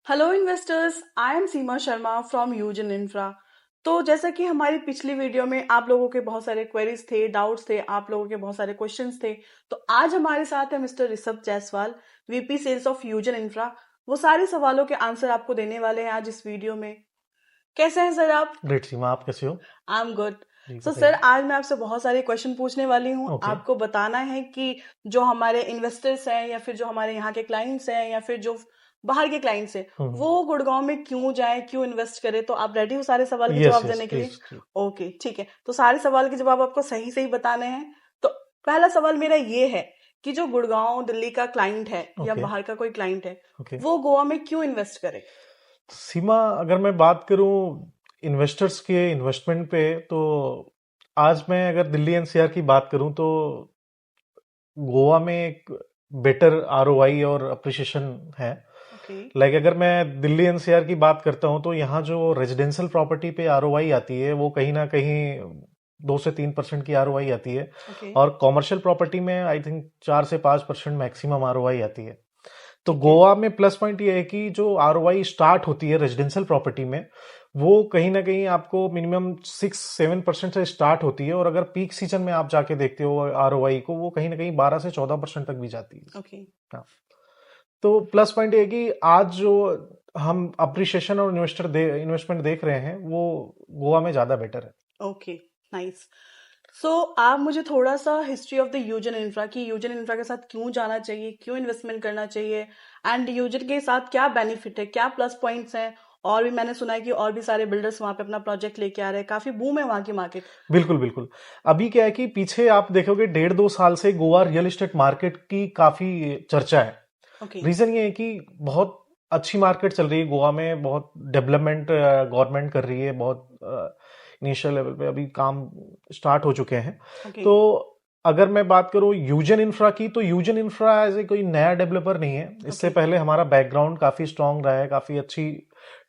Hello investors, I am Seema Sharma from यूजन infra. तो जैसा कि हमारी पिछली वीडियो में आप लोगों के बहुत सारे क्वेरीज थे, डाउट्स थे, आप लोगों के बहुत सारे क्वेश्चंस थे। तो आज हमारे साथ है mister Rishabh Jaiswal, VP sales of यूजन इंफ्रा। वो सारे सवालों के आंसर आपको देने वाले हैं आज इस वीडियो में। कैसे हैं सर आप? ग्रेट सीमा, आप कैसे हो? I am good. जी सो बताइए। सर, आज मैं आपसे बहुत सारे क्वेश्चन पूछने वाली हूँ। ओके। आपको बताना है कि जो हमारे इन्वेस्टर्स हैं या फिर जो हमारे यहाँ के क्लाइंट्स हैं या फिर जो बाहर के क्लाइंट्स हैं, वो गुड़गांव में क्यों जाएं, क्यों इन्वेस्ट करें। तो आप रेडी हो सारे सवाल के यस जवाब यस देने के लिए? प्लीज। ओके, ठीक है। तो सारे सवाल के जवाब आपको सही सही बताने हैं। तो पहला सवाल मेरा ये है कि जो गुड़गांव दिल्ली का क्लाइंट है या ओके बाहर का कोई क्लाइंट है, ओके वो गोवा में क्यों इन्वेस्ट करे? सीमा, अगर मैं बात करूं इन्वेस्टर्स के इन्वेस्टमेंट पे, तो आज मैं अगर दिल्ली एनसीआर की बात करूं तो गोवा में एक बेटर आरओआई और अप्रिसिएशन है। ओके। लाइक अगर मैं दिल्ली एनसीआर की बात करता हूं तो यहाँ जो रेजिडेंशियल प्रॉपर्टी पे आरओआई आती है वो कहीं ना कहीं 2 से 3% की आरओआई आती है। ओके। और कॉमर्शियल प्रॉपर्टी में आई थिंक 4 से 5% मैक्सिमम आरओआई आती है। तो ठीक है। गोवा में प्लस पॉइंट ये है कि जो आरओआई स्टार्ट होती है रेजिडेंशियल प्रॉपर्टी में, वो कहीं ना कहीं आपको मिनिमम 6-7% से स्टार्ट होती है, और अगर पीक सीजन में आप जाके देखते हो आरओआई को, वो कहीं ना कहीं 12 से 14% तक भी जाती है। ओके। हाँ। तो प्लस पॉइंट ये है कि आज जो हम अप्रिशिएशन और इन्वेस्टमेंट देख रहे हैं वो गोवा में ज्यादा बेटर है। Okay, nice. सो आप मुझे थोड़ा सा हिस्ट्री ऑफ द यूजन इंफ्रा की यूजन इंफ्रा के साथ क्यों जाना चाहिए, क्यों इन्वेस्टमेंट करना चाहिए, एंड यूजन के साथ क्या बेनिफिट है, क्या प्लस पॉइंट्स हैं। और भी मैंने सुना है कि और भी सारे बिल्डर्स वहां पे अपना प्रोजेक्ट लेके आ रहे हैं, काफी बूम है वहां की मार्केट। बिल्कुल बिल्कुल। अभी क्या है कि पीछे आप देखोगे 1.5-2 साल से गोवा रियल एस्टेट मार्केट की काफी चर्चा है। ओके। रीजन ये है कि बहुत अच्छी मार्केट चल रही है गोवा में, बहुत डेवलपमेंट गवर्नमेंट कर रही है, बहुत इनिशियल लेवल पे अभी काम स्टार्ट हो चुके हैं। ओके। तो अगर मैं बात करूं यूजन इंफ्रा की, तो यूजन इंफ्रा एज ए कोई नया डेवलपर नहीं है। इससे ओके। पहले हमारा बैकग्राउंड काफी स्ट्रांग रहा है, काफी अच्छी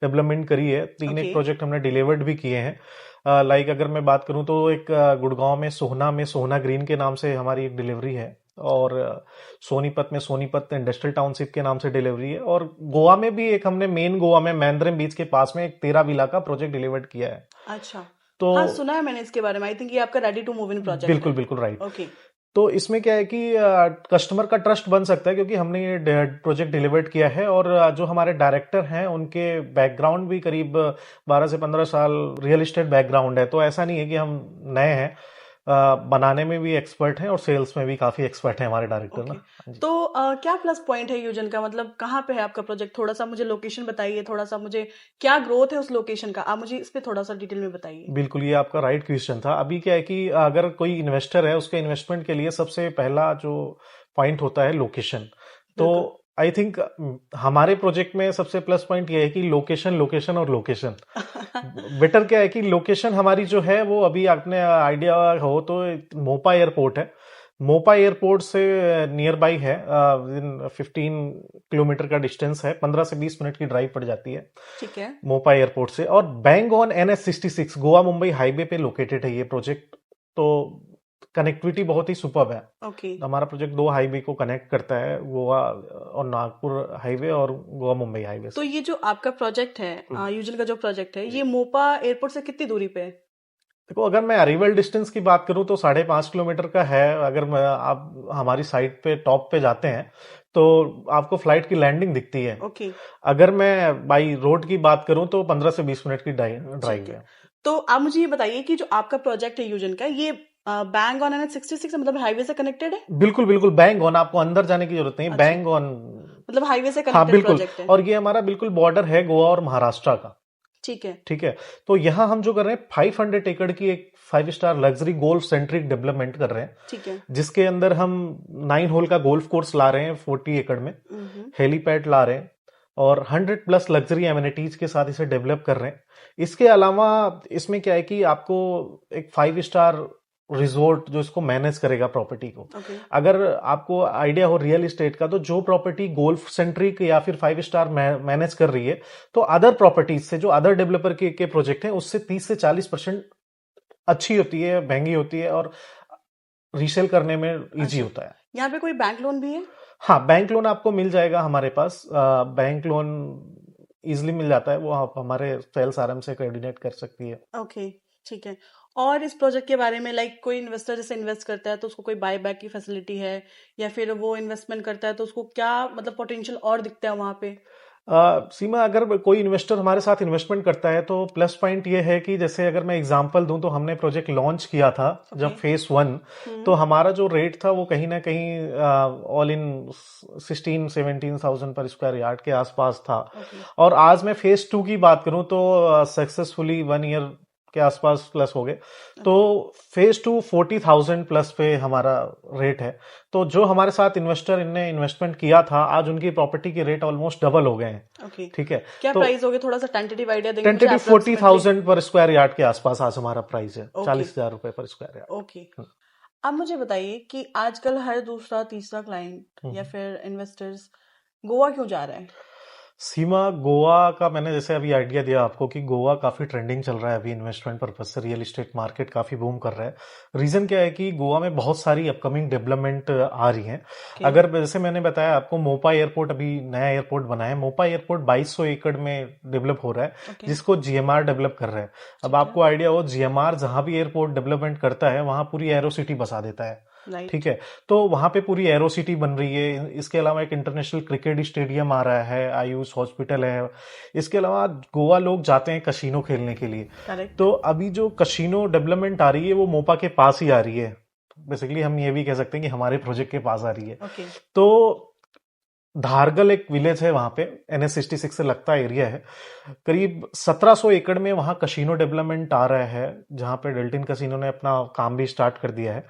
डेवलपमेंट करी है, 3 एक ओके। प्रोजेक्ट हमने डिलीवर्ड भी किए हैं। लाइक अगर मैं बात करूं तो एक गुड़गांव में सोहना ग्रीन के नाम से हमारी एक डिलीवरी है, और सोनीपत में सोनीपत इंडस्ट्रियल टाउनशिप के नाम से डिलीवरी है, और गोवा में भी एक हमने मेन गोवा में मैंद्रम बीच के पास में एक 13 विला का प्रोजेक्ट डिलीवर्ड किया है। अच्छा। तो हाँ, सुना है मैंने इसके बारे में। आई थिंक ये आपका ready to move in project बिल्कुल है। बिल्कुल राइट। ओके। तो इसमें क्या है कि कस्टमर का ट्रस्ट बन सकता है, क्योंकि हमने ये प्रोजेक्ट डिलीवर्ड किया है, और जो हमारे डायरेक्टर हैं उनके बैकग्राउंड भी करीब 12 से 15 साल रियल एस्टेट बैकग्राउंड है। तो ऐसा नहीं है कि हम नए हैं, बनाने में भी एक्सपर्ट हैं और सेल्स में भी काफी एक्सपर्ट हैं हमारे डायरेक्टर ना। ओके। हाँ जी। तो क्या प्लस पॉइंट है यूजन का, मतलब कहाँ पे है आपका प्रोजेक्ट? थोड़ा सा मुझे लोकेशन बताइए, थोड़ा सा मुझे क्या ग्रोथ है उस लोकेशन का, आप मुझे इस पे थोड़ा सा डिटेल में बताइए। बिल्कुल, ये आपका राइट क्वेश्चन था। अभी क्या है कि अगर कोई इन्वेस्टर है, उसके इन्वेस्टमेंट के लिए सबसे पहला जो पॉइंट होता है लोकेशन। तो बिल्कुल। आई थिंक हमारे प्रोजेक्ट में सबसे प्लस पॉइंट ये है कि लोकेशन लोकेशन और लोकेशन। बेटर क्या है कि लोकेशन हमारी जो है वो, अभी आपने आइडिया हो तो, मोपा एयरपोर्ट है। मोपा एयरपोर्ट से नियर बाई है, विद 15 किलोमीटर का डिस्टेंस है, 15 से 20 मिनट की ड्राइव पड़ जाती है ठीक है। मोपा एयरपोर्ट से। और bang on NH66 Goa Mumbai highway पे लोकेटेड है ये प्रोजेक्ट। तो कनेक्टिविटी बहुत ही सुपर्ब है। ओके। हमारा प्रोजेक्ट 2 हाईवे को कनेक्ट करता है, गोवा और नागपुर हाईवे और गोवा मुंबई हाईवे तो से। ये जो आपका प्रोजेक्ट है, यूजन का जो प्रोजेक्ट है, ये मोपा एयरपोर्ट से कितनी दूरी पे है? देखो, अगर मैं अराइवल डिस्टेंस की बात करूं तो 5.5 किलोमीटर का है। अगर आप हमारी साइट पे टॉप पे जाते हैं तो आपको फ्लाइट की लैंडिंग दिखती है। ओके। अगर मैं बाई रोड की बात करूं तो 15 से 20 मिनट की ठीक ड्राइव है। है। तो आप मुझे ये बताइए कि जो आपका प्रोजेक्ट है यूजन का, ये बैंग ऑन NH66 मतलब हाईवे से कनेक्टेड है? बिल्कुल बिल्कुल, बैंग ऑन, आपको अंदर जाने की जरूरत नहीं, अच्छा, बैंग ऑन। मतलब हाईवे से हाँ कनेक्टेड बिल्कुल। प्रोजेक्ट है। और ये हमारा बिल्कुल बॉर्डर है गोवा और महाराष्ट्र का। ठीक है। ठीक है। तो यहाँ हम जो कर रहे हैं 500 एकड़ की एक 5 star luxury golf centric development कर रहे हैं, ठीक है। जिसके अंदर हम 9 होल का गोल्फ कोर्स ला रहे हैं 40 एकड़ में, हम्म। हेलीपैड ला रहे हैं, और 100+ लग्जरी एमिनिटीज के साथ इसे डेवलप कर रहे हैं। इसके अलावा इसमें क्या है कि आपको एक 5 स्टार रिजोर्ट जो इसको मैनेज करेगा प्रॉपर्टी को। ओके। अगर आपको आइडिया हो रियल एस्टेट का, तो जो प्रॉपर्टी गोल्फ सेंट्रिक या फिर 5 स्टार मैनेज कर रही है, तो अदर प्रॉपर्टीज से, जो अदर डेवलपर के प्रोजेक्ट हैं, उससे 30 से 40% अच्छी होती है, महंगी होती है, और रीसेल करने में इजी अच्छा, होता है। यहाँ पे कोई बैंक लोन भी है? हाँ, बैंक लोन आपको मिल जाएगा हमारे पास। बैंक लोन इजिली मिल जाता है, वो आप हमारे सेल्स आराम से कोऑर्डिनेट कर सकती है। ओके, ठीक है। और इस प्रोजेक्ट के बारे में लाइक कोई इन्वेस्टर जैसे इन्वेस्ट करता है तो उसको कोई बाय बैक की फैसिलिटी है, या फिर वो इन्वेस्टमेंट करता है तो उसको क्या मतलब पोटेंशियल और दिखता है वहां पे? सीमा, अगर कोई इन्वेस्टर हमारे साथ इन्वेस्टमेंट करता है तो प्लस पॉइंट ये है कि जैसे अगर मैं एग्जांपल दूं तो हमने प्रोजेक्ट लॉन्च किया था जब ओके। फेज 1, तो हमारा जो रेट था वो कहीं ना कहीं ऑल इन 16-17 thousand पर स्क्वायर यार्ड के आसपास था। ओके। और आज मैं फेज 2 की बात करूं तो सक्सेसफुली 1 ईयर के आसपास प्लस हो गए, तो फेज 2 40,000 प्लस पे हमारा रेट है। तो जो हमारे साथ इन्वेस्टर इनने इन्वेस्टमेंट किया था, आज उनकी प्रॉपर्टी के रेट ऑलमोस्ट डबल हो गए हैं। ओके। ठीक है, क्या तो प्राइस होगी, थोड़ा सा टेंटेटिव आइडिया देंगे मुझे टेंटेटिव अप्रोक्सीमेटली? 40,000 पर स्क्वायर यार्ड के आसपास आज हमारा प्राइस है, ओके। 40,000 रुपए पर स्क्वायर यार्ड। ओके। अब मुझे बताइए कि आजकल हर दूसरा तीसरा क्लाइंट या हम्म। फिर इन्वेस्टर्स गोवा क्यों जा रहे हैं? सीमा, गोवा का मैंने जैसे अभी आइडिया दिया आपको कि गोवा काफी ट्रेंडिंग चल रहा है अभी इन्वेस्टमेंट पर्पज से, रियल एस्टेट मार्केट काफी बूम कर रहा है। रीजन क्या है कि गोवा में बहुत सारी अपकमिंग डेवलपमेंट आ रही हैं। ओके। अगर जैसे मैंने बताया आपको, मोपा एयरपोर्ट अभी नया एयरपोर्ट बना है। मोपा एयरपोर्ट 2200 एकड़ में डेवलप हो रहा है, ओके। जिसको जीएमआर डेवलप कर रहा है। अब ठीक है। आपको आइडिया हो, जीएमआर जहां भी एयरपोर्ट डेवलपमेंट करता है वहां पूरी एरो सिटी बसा देता है। राइट। ठीक है, तो वहां पे पूरी एरो सिटी बन रही है। इसके अलावा एक इंटरनेशनल क्रिकेट स्टेडियम आ रहा है, आयुष हॉस्पिटल है। इसके अलावा गोवा लोग जाते हैं कसिनो खेलने के लिए। करेक्ट। तो अभी जो कसिनो डेवलपमेंट आ रही है वो मोपा के पास ही आ रही है। बेसिकली हम ये भी कह सकते हैं कि हमारे प्रोजेक्ट के पास आ रही है। ओके। तो धारगल एक विलेज है वहां पे, NH-66 से लगता एरिया है। करीब 1700 एकड़ में वहां कसिनो डेवलपमेंट आ रहा है, जहां पे डेल्टिन कसिनो ने अपना काम भी स्टार्ट कर दिया है।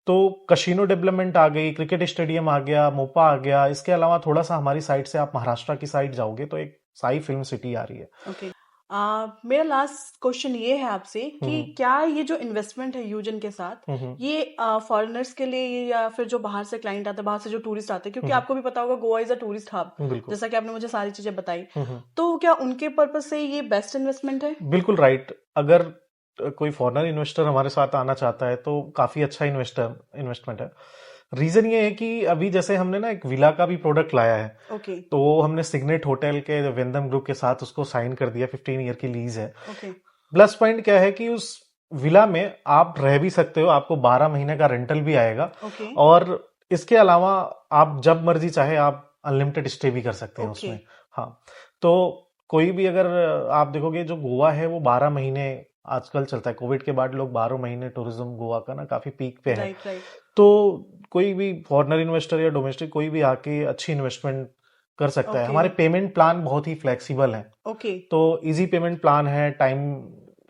तो कसिनो डेवलपमेंट आ गई, क्रिकेट स्टेडियम आ गया, मोपा आ गया। इसके अलावा थोड़ा सा हमारी साइड से आप महाराष्ट्र की साइड जाओगे तो एक साई फिल्म सिटी आ रही है। ओके। मेरा लास्ट क्वेश्चन ये है आपसे कि क्या ये जो इन्वेस्टमेंट है यूजन के साथ, ये फॉरेनर्स के लिए या फिर जो बाहर से क्लाइंट आते हैं, बाहर से जो टूरिस्ट आते हैं, क्योंकि आपको भी पता होगा Goa is a tourist hub, बिल्कुल। जैसा कि आपने मुझे सारी चीजें बताई, तो क्या उनके पर्पज से ये बेस्ट इन्वेस्टमेंट है? बिल्कुल राइट। अगर कोई फॉरेनर इन्वेस्टर हमारे साथ आना चाहता है तो काफी अच्छा इन्वेस्टमेंट है। रीजन ये है कि अभी जैसे हमने ना एक विला का भी प्रोडक्ट लाया है, ओके। तो वो हमने सिग्नेट होटल के वेंदम ग्रुप के साथ उसको साइन कर दिया। 15 ईयर की लीज है। ओके। प्लस पॉइंट क्या है कि उस विला में आप रह भी सकते हो, आपको 12 महीने का रेंटल भी आएगा। ओके। और इसके अलावा आप जब मर्जी चाहे आप अनलिमिटेड स्टे भी कर सकते हैं ओके। उसमें। हाँ, तो कोई भी अगर आप देखोगे, जो गोवा है वो 12 महीने आजकल चलता है। कोविड के बाद लोग 12 महीने टूरिज्म गोवा का ना काफी पीक पे है। राइट। राइट। तो कोई भी फॉरेनर इन्वेस्टर या डोमेस्टिक कोई भी आके अच्छी इन्वेस्टमेंट कर सकता है। ओके। हमारे पेमेंट प्लान बहुत ही फ्लेक्सिबल हैं। ओके। तो इजी पेमेंट प्लान है, टाइम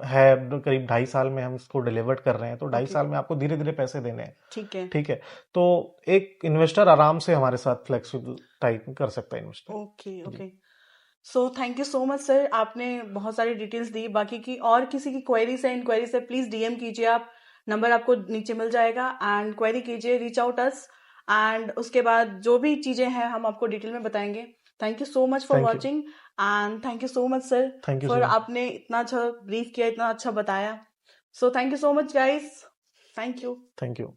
है करीब 2.5 साल में हम इसको डिलीवर कर रहे हैं। तो 2.5 साल में आपको धीरे धीरे पैसे देने हैं। ठीक है। ठीक है, तो एक इन्वेस्टर आराम से हमारे साथ फ्लेक्सिबल टाइप कर सकता है investment. Okay. Okay. So thank you so much sir, आपने बहुत सारी डिटेल्स दी। बाकी की और किसी की क्वेरीज है, इंक्वायरीज है, प्लीज डीएम कीजिए आप, नंबर आपको नीचे मिल जाएगा, एंड क्वेरी कीजिए, रीच आउट अस, एंड उसके बाद जो भी चीजें हैं हम आपको डिटेल में बताएंगे। Thank you so much for thank you. Watching, and thank you so much sir thank you for sir. आपने इतना अच्छा ब्रीफ किया, इतना अच्छा बताया। So thank you so much guys, thank you. Thank you.